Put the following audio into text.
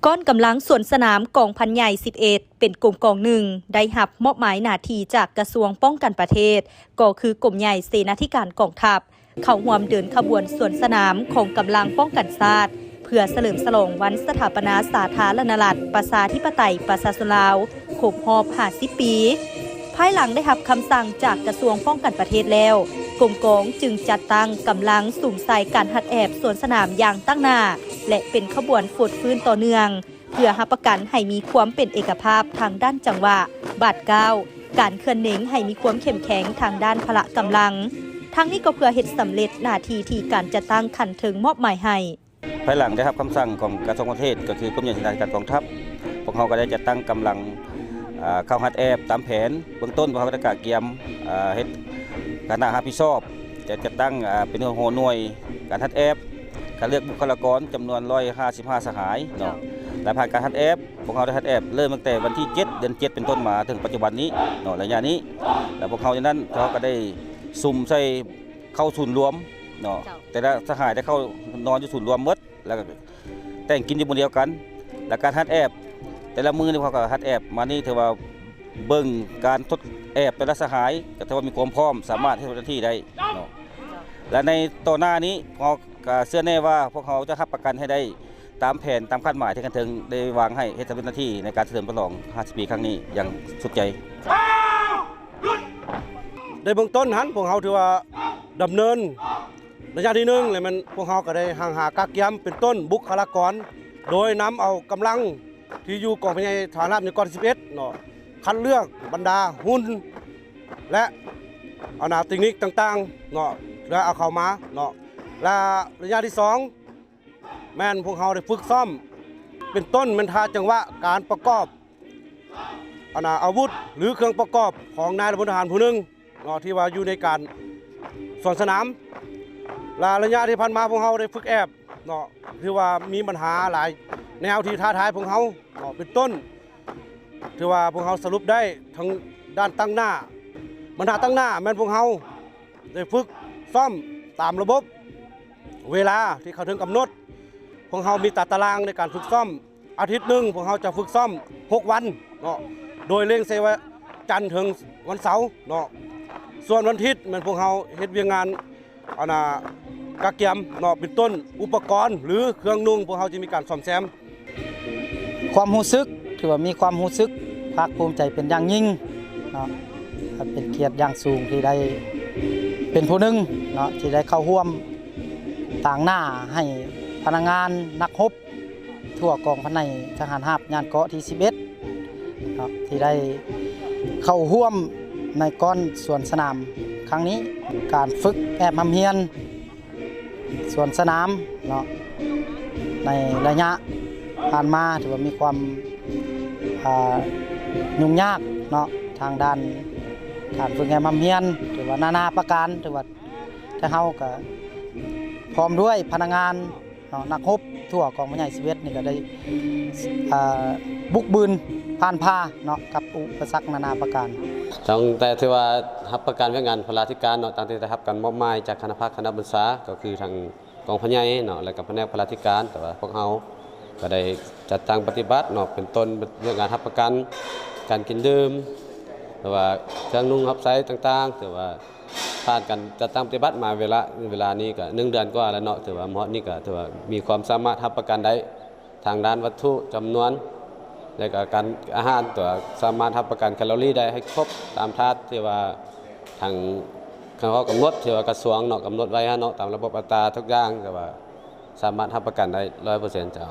ก้อนกำลังส่วนสนามกองพันใหญ่11เป็นกลุ่มกองหนึ่งได้รับมอบหมายหน้าที่จากกระทรวงป้องกันประเทศก็คือกลุ่มใหญ่เสนาธิการกองทัพเข้าร่วมเดินขบวนส่วนสนามของกำลังป้องกันชาติเพื่อเฉลิมฉลองวันสถาปนาสาธารณรัฐประชาธิปไตยประชาชนลาวครบรอบ50 ปีภายหลังได้รับคำสั่งจากกระทรวงป้องกันประเทศแล้วกรมกองจึงจัดตั้งกำลังสุ่มใส่การหัดแอบสวนสนามอย่างตั้งหน้าและเป็นขบวนฝดฟื้นต่อเนื่องเพื่อรับประกันให้มีความเป็นเอกภาพทางด้านจังหวะบาดก้าวการเคลื่อนเน้งให้มีความเข้มแข็งทางด้านพละกำลังทั้งนี้ก็เพื่อเฮ็ดสำเร็จหน้าที่ที่การจัดตั้งขันถึงมอบหมายให้ภายหลังได้รับคำสั่งของกระทรวงต่างประเทศก็คือกรมใหญ่เสนาธิการกองทัพพวกเขาก็ได้จัดตั้งกำลังเข้าฮัดแอบตามแผนเบื้องต้นพวกเขาได้กะเกียมเฮ็ดการรับผิดชอบจะจัดตั้งเป็นหัวหน่วยการฮัดแอบการเลือกบุคลากรจำนวน155สหายเนาะและผ่านการฮัดแอบพวกเขาได้ฮัดแอบเริ่มตั้งแต่วันที่7 เดือน 7เป็นต้นมาถึงปัจจุบันนี้เนาะระยะนี้แล้วพวกเขาจากนั้นเขาก็ได้สุ่มใส่เข้าศูนย์รวมเนาะแต่ละสหายได้เข้านอนอยู่ศูนย์รวมหมดแล้วก็แต่งกินอยู่บนเดียวกันและการฮัดแอบแต่ละมือนี่เขาก็ฮัดแอบมานี่ถือว่าเบิ่งการทดแอบแต่ละสหายก็ถือว่ามีความพร้อมสามารถให้ทำหน้าที่ได้เนาะและในต่อหน้านี้เขาเชื่อแน่ว่าพวกเขาจะรับประกันให้ได้ตามแผนตามคาดหมายที่กันถึงได้วางให้ทำหน้าที่ในการเฉลิมฉลอง50 ปีครั้งนี้อย่างสุดใจในเบื้องต้นหันพวกเขาถือว่าดำเนินระยะที่1เลยมันพวกเขาก็ได้ห่างหากากย้ำเป็นต้นบุคลากรโดยนำเอากำลังที่อยู่กองพลใหญ่ฐานราบในกอง11เนาะคัดเลือกบรรดาหุ่นและเอาหนาติงนิกต่างๆเนาะแล้วเอาเข้ามาเนาะและระยะที่2แม่นพวกเขาได้ฝึกซ้อมเป็นต้นมันท่าจังหวะการประกอบอาวุธหรือเครื่องประกอบของนายพลทหารผู้หนึ่งเนาะที่ว่าอยู่ในการสวนสนามและระยะที่ผ่านมาพวกเขาได้ฝึกแอบเนาะที่ว่ามีปัญหาหลายแนวที่ท้าทายพวกเขาเนาะเป็นต้นที่ว่าพวกเขาสรุปได้ทั้งด้านตั้งหน้าบรรดาตั้งหน้าแม่นพวกเขาได้ฝึกซ่อมตามระบบเวลาที่เขาถึงกำหนดพวกเขามีตารางในการฝึกซ่อมอาทิตย์หนึ่งพวกเขาจะฝึกซ่อม6 วันเนาะโดยเร่งเซวะจันทร์ถึงวันเสาร์เนาะส่วนวันอาทิตย์แม่นพวกเขาเฮ็ดเวียงงานกะเกียมเนาะเป็นต้นอุปกรณ์หรือเครื่องนุ่งพวกเขาจะมีการซ่อมแซมความรู้สึกถือว่ามีความรู้สึกภาคภูมิใจเป็นอย่างยิ่งเนาะเป็นเกียรติอย่างสูงที่ได้เป็นผู้หนึ่งเนาะที่ได้เข้าร่วมต่างหน้าให้พนักงานนักรบทั่วกองพันในทหารราบยานเกาะที่11เนาะที่ได้เข้าร่วมในก้อนสวนสนามครั้งนี้การฝึกแอบทำเฮียนสวนสนามเนาะในระยะผ่านมาถือว่ามีความยุ่งยากเนาะทางด้านการฝึกแอบทำเฮียนถือว่านานาประการถือว่าถ้าเฮาก็พร้อมด้วยพนักงานเนาะนักรบทั่วกองพลใหญ่11นี่ก็ได้บุกบืนผ่านพาเนาะกับอุปสรรคนานาประการตั้งแต่ที่ว่ารับประกันเรื่องงานพลาธิการเนาะตั้งแต่ได้รับการมอบหมายจากคณะพักคณะบัญชาก็คือทางกองพลใหญ่เนาะและกับแผนกพลาธิการแต่ว่าพวกเฮาก็ได้จัดตั้งปฏิบัติเนาะเป็นต้นเรื่องงานรับประกันการกินดื่มแต่ว่าเครื่องนุ่งรับใช้ต่างๆแต่ว่าผ่านการจัดตั้งปฏิบัติมาเวลานี้ก็1 เดือนกว่าแล้วเนาะแต่ว่าหมอนี่ก็ถือว่ามีความสามารถรับประกันได้ทางด้านวัตถุจำนวนและก็การอาหารตัวสามารถรับประกันแคลอรี่ได้ให้ครบตามธาตุที่ว่าทางเขากำหนดที่ว่ากระทรวงเนาะกำหนดไว้เนาะตามระบบอัตราทุกอย่างแต่ว่าสามารถรับประกันได้100%เจ้า